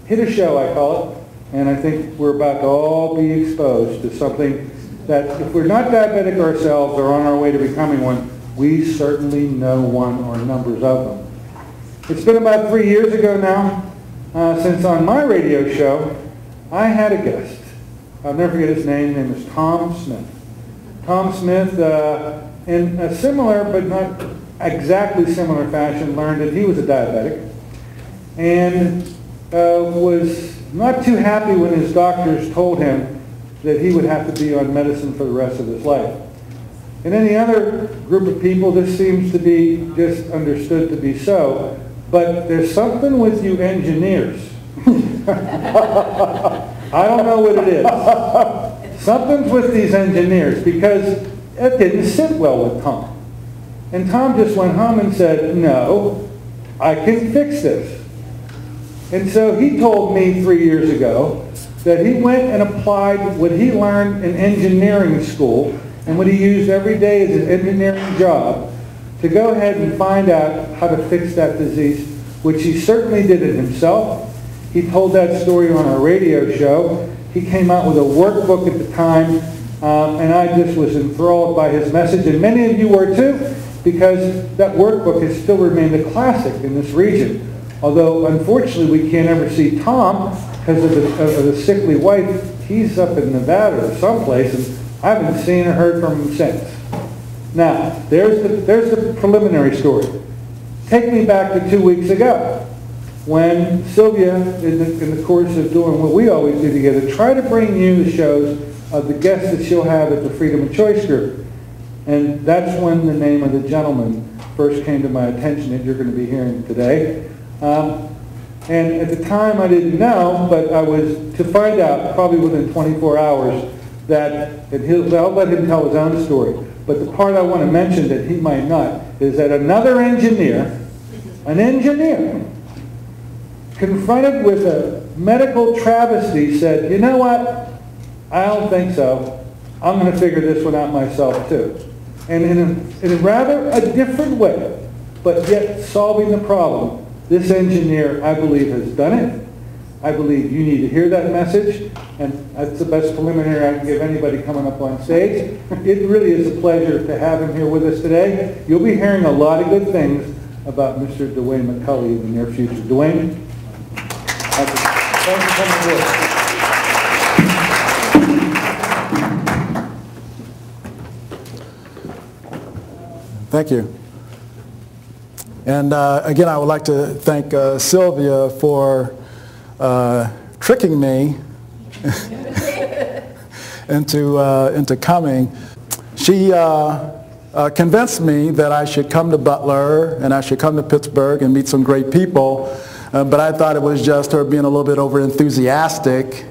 hit a show, I call it, and I think we're about to all be exposed to something that if we're not diabetic ourselves or on our way to becoming one, we certainly know one or numbers of them. It's been about 3 years ago now since on my radio show I had a guest. I'll never forget his name. His name is Tom Smith. Tom Smith, in a similar but not exactly similar fashion, learned that he was a diabetic and was not too happy when his doctors told him that he would have to be on medicine for the rest of his life. In any other group of people, this seems to be just understood to be so, but there's something with you engineers. I don't know what it is. Something's with these engineers, because it didn't sit well with Tom. And Tom just went home and said, no, I can fix this. And so he told me 3 years ago that he went and applied what he learned in engineering school and what he used every day as his engineering job to go ahead and find out how to fix that disease, which he certainly did it himself. He told that story on our radio show. He came out with a workbook at the time, and I just was enthralled by his message, and many of you were too, because that workbook has still remained a classic in this region. Although, unfortunately, we can't ever see Tom because of the sickly wife. He's up in Nevada or someplace, and I haven't seen or heard from him since. Now, there's the preliminary story. Take me back to 2 weeks ago, when Sylvia, in the course of doing what we always do together, try to bring you the shows of the guests that she'll have at the Freedom of Choice group. And that's when the name of the gentleman first came to my attention that you're going to be hearing today. And at the time I didn't know, but I was to find out probably within 24 hours that, and I'll let him tell his own story, but the part I want to mention that he might not is that another engineer, an engineer, confronted with a medical travesty, said, you know what, I don't think so. I'm going to figure this one out myself too. And in a rather a different way, but yet solving the problem, this engineer, I believe, has done it. I believe you need to hear that message, and that's the best preliminary I can give anybody coming up on stage. It really is a pleasure to have him here with us today. You'll be hearing a lot of good things about Mr. Dwayne McCulley in the near future. Dwayne, thanks for coming forward. Thank you. And again, I would like to thank Sylvia for tricking me into coming. She convinced me that I should come to Butler and I should come to Pittsburgh and meet some great people, but I thought it was just her being a little bit over enthusiastic.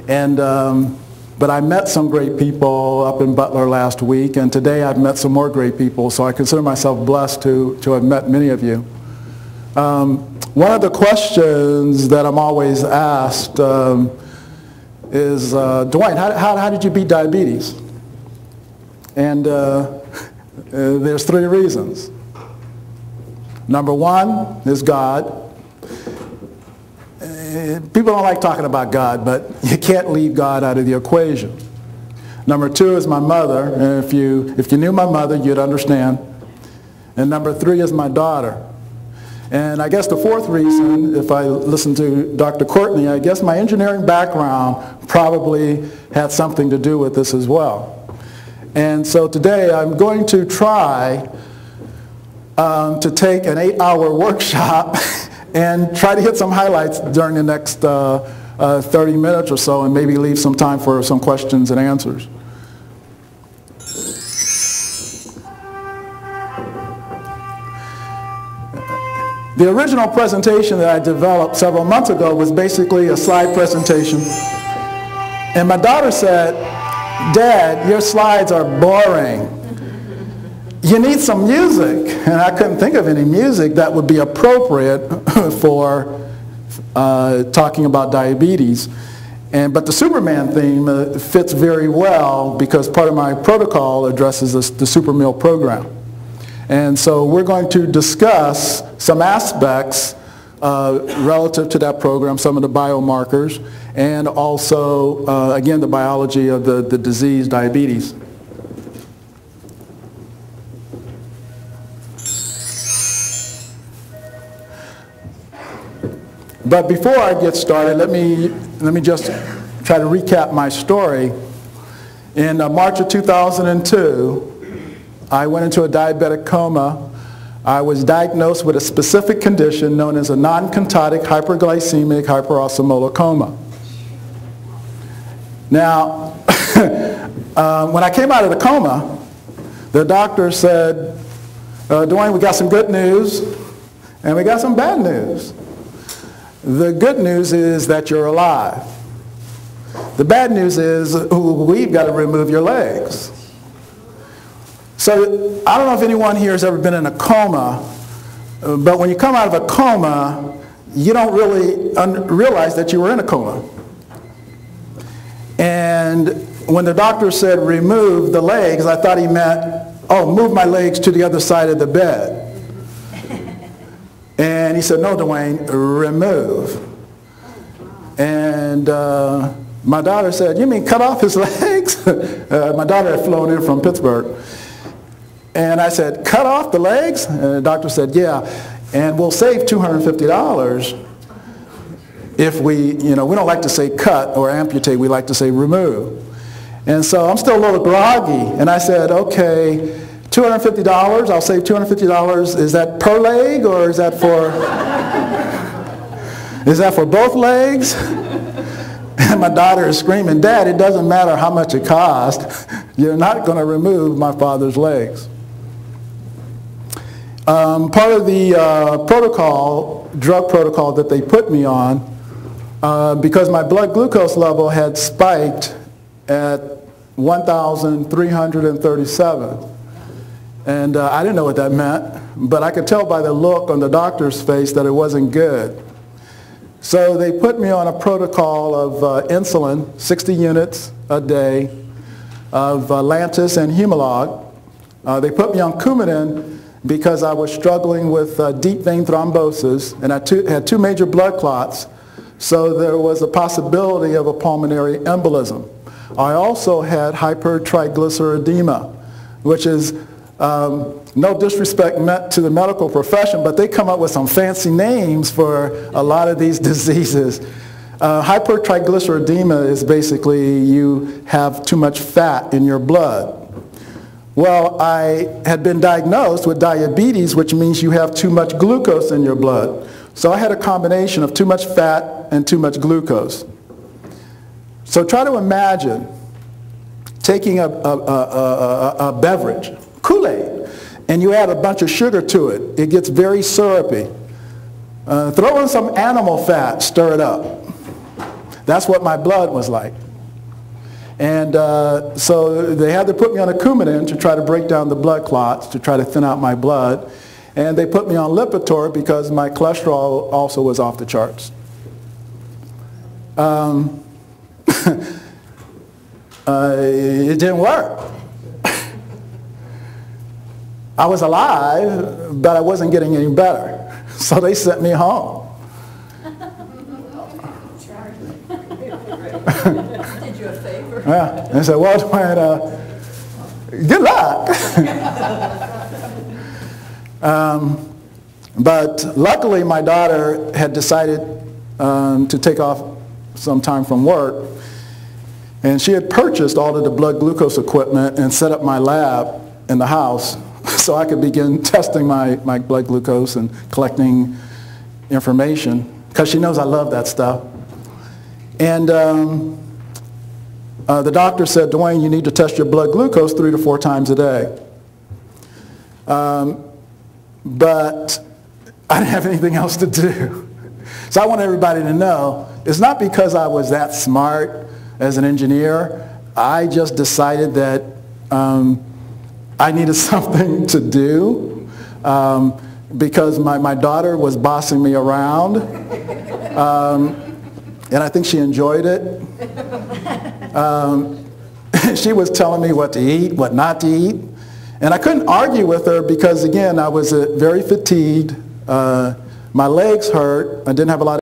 And but I met some great people up in Butler last week, and today I've met some more great people, so I consider myself blessed to have met many of you. One of the questions that I'm always asked is, Dwayne, how did you beat diabetes? And there's 3 reasons. Number 1 is God. People don't like talking about God, but you can't leave God out of the equation. Number 2 is my mother, and if you knew my mother, you'd understand. And number 3 is my daughter. And I guess the 4th reason, if I listen to Dr. Courtney, I guess my engineering background probably had something to do with this as well. And so today I'm going to try to take an 8-hour workshop and try to hit some highlights during the next 30 minutes or so, and maybe leave some time for some questions and answers. The original presentation that I developed several months ago was basically a slide presentation. And my daughter said, "Dad, your slides are boring. You need some music." And I couldn't think of any music that would be appropriate for talking about diabetes. But the Superman theme fits very well because part of my protocol addresses the Super Meal program. And so we're going to discuss some aspects relative to that program, some of the biomarkers, and also, again, the biology of the disease diabetes. But before I get started, let me just try to recap my story. In March of 2002, I went into a diabetic coma. I was diagnosed with a specific condition known as a non-contagic hyperglycemic hyperosmolar coma. Now, when I came out of the coma, the doctor said, Dwayne, we got some good news and we got some bad news. The good news is that you're alive. The bad news is we've got to remove your legs. So I don't know if anyone here has ever been in a coma, but when you come out of a coma, you don't really realize that you were in a coma. And when the doctor said remove the legs, I thought he meant, oh, move my legs to the other side of the bed. And he said, no, Dwayne, remove. And my daughter said, you mean cut off his legs? My daughter had flown in from Pittsburgh. And I said, cut off the legs? And the doctor said, yeah, and we'll save $250 if we don't like to say cut or amputate, we like to say remove. And so I'm still a little groggy, and I said, okay, $250, I'll save $250. Is that per leg, or is that for both legs? And my daughter is screaming, Dad, it doesn't matter how much it costs. You're not going to remove my father's legs. Part of the drug protocol that they put me on, because my blood glucose level had spiked at 1,337. And I didn't know what that meant, but I could tell by the look on the doctor's face that it wasn't good. So they put me on a protocol of insulin, 60 units a day, of Lantus and Humalog. They put me on Coumadin because I was struggling with deep vein thrombosis, and I had two major blood clots, so there was a possibility of a pulmonary embolism. I also had hypertriglyceridemia, which is no disrespect meant to the medical profession, but they come up with some fancy names for a lot of these diseases. Hypertriglyceridemia is basically you have too much fat in your blood. Well, I had been diagnosed with diabetes, which means you have too much glucose in your blood. So I had a combination of too much fat and too much glucose. So try to imagine taking a beverage, Kool-Aid, and you add a bunch of sugar to it. It gets very syrupy. Throw in some animal fat, stir it up. That's what my blood was like. And so they had to put me on a Coumadin to try to break down the blood clots, to try to thin out my blood. And they put me on Lipitor because my cholesterol also was off the charts. It didn't work. I was alive, but I wasn't getting any better. So they sent me home. Did you a favor? Yeah. They said, well, Dwayne, good luck. But luckily, my daughter had decided to take off some time from work. And she had purchased all of the blood glucose equipment and set up my lab in the house so I could begin testing my blood glucose and collecting information, because she knows I love that stuff. And the doctor said, Dwayne, you need to test your blood glucose 3 to 4 times a day. But I didn't have anything else to do. So I want everybody to know, it's not because I was that smart as an engineer. I just decided that I needed something to do because my daughter was bossing me around. And I think she enjoyed it. She was telling me what to eat, what not to eat. And I couldn't argue with her because, again, I was very fatigued. My legs hurt. I didn't have a lot